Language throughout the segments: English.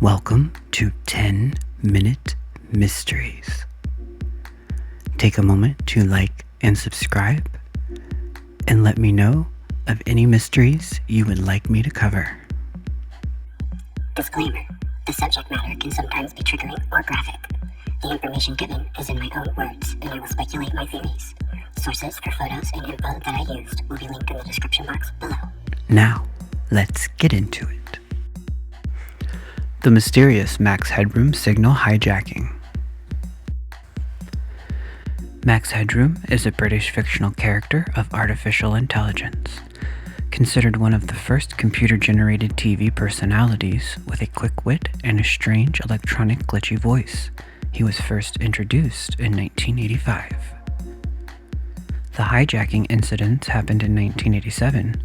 Welcome to 10-Minute Mysteries. Take a moment to like and subscribe, and let me know of any mysteries you would like me to cover. Disclaimer: the subject matter can sometimes be triggering or graphic. The information given is in my own words, and I will speculate my theories. Sources for photos and info that I used will be linked in the description box below. Now, let's get into it. The mysterious Max Headroom signal hijacking. Max Headroom is a British fictional character of artificial intelligence, considered one of the first computer-generated TV personalities with a quick wit and a strange electronic glitchy voice. He was first introduced in 1985. The hijacking incidents happened in 1987,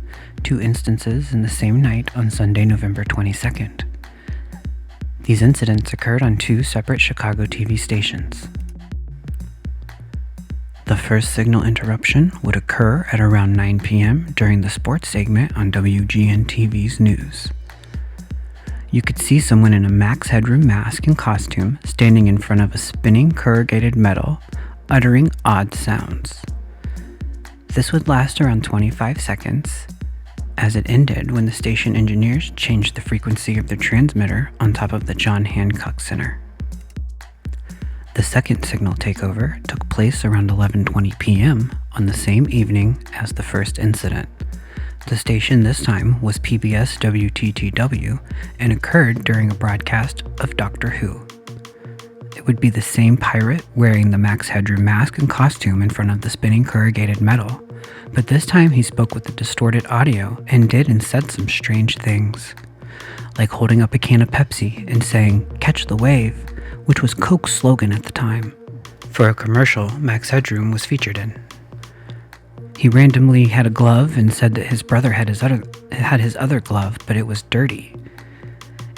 2 instances in the same night on Sunday, November 22nd. These incidents occurred on 2 separate Chicago TV stations. The first signal interruption would occur at around 9 p.m. during the sports segment on WGN-TV's news. You could see someone in a Max Headroom mask and costume standing in front of a spinning corrugated metal, uttering odd sounds. This would last around 25 seconds, as it ended when the station engineers changed the frequency of the transmitter on top of the John Hancock Center. The second signal takeover took place around 11:20 p.m. on the same evening as the first incident. The station this time was PBS WTTW and occurred during a broadcast of Doctor Who. It would be the same pirate wearing the Max Headroom mask and costume in front of the spinning corrugated metal, but this time he spoke with the distorted audio and did and said some strange things, like holding up a can of Pepsi and saying, "Catch the wave," which was Coke's slogan at the time, for a commercial Max Headroom was featured in. He randomly had a glove and said that his brother had his other glove, but it was dirty.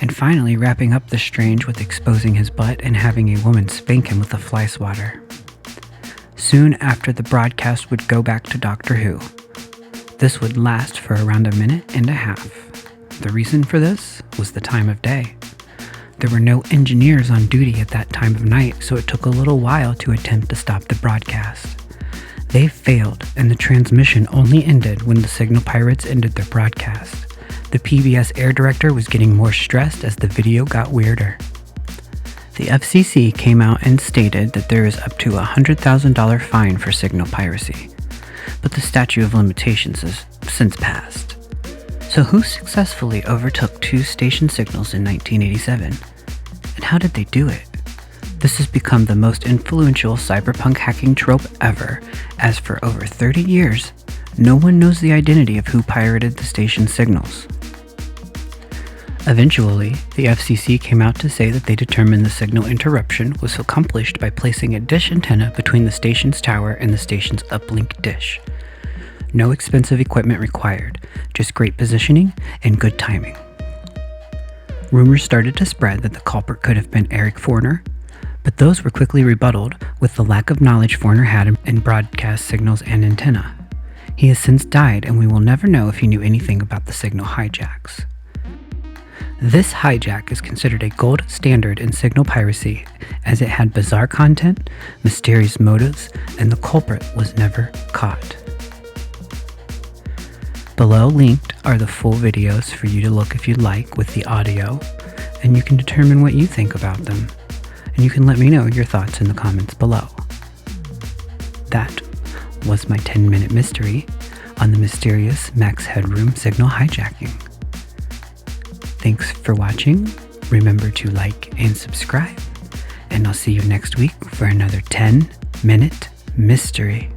And finally wrapping up the strange with exposing his butt and having a woman spank him with a fly swatter. Soon after, the broadcast would go back to Doctor Who. This would last for around a minute and a half. The reason for this was the time of day. There were no engineers on duty at that time of night, so it took a little while to attempt to stop the broadcast. They failed, and the transmission only ended when the signal pirates ended their broadcast. The PBS air director was getting more stressed as the video got weirder. The FCC came out and stated that there is up to a $100,000 fine for signal piracy, but the statute of limitations has since passed. So who successfully overtook 2 station signals in 1987? And how did they do it? This has become the most influential cyberpunk hacking trope ever, as for over 30 years, no one knows the identity of who pirated the station's signals. Eventually, the FCC came out to say that they determined the signal interruption was accomplished by placing a dish antenna between the station's tower and the station's uplink dish. No expensive equipment required, just great positioning and good timing. Rumors started to spread that the culprit could have been Eric Forner, but those were quickly rebutted with the lack of knowledge Forner had in broadcast signals and antenna. He has since died, and we will never know if he knew anything about the signal hijacks. This hijack is considered a gold standard in signal piracy, as it had bizarre content, mysterious motives, and the culprit was never caught. Below linked are the full videos for you to look if you'd like with the audio, and you can determine what you think about them, and you can let me know your thoughts in the comments below. That was my 10-minute mystery on the mysterious Max Headroom signal hijacking. Thanks for watching. Remember to like and subscribe, and I'll see you next week for another 10-minute mystery.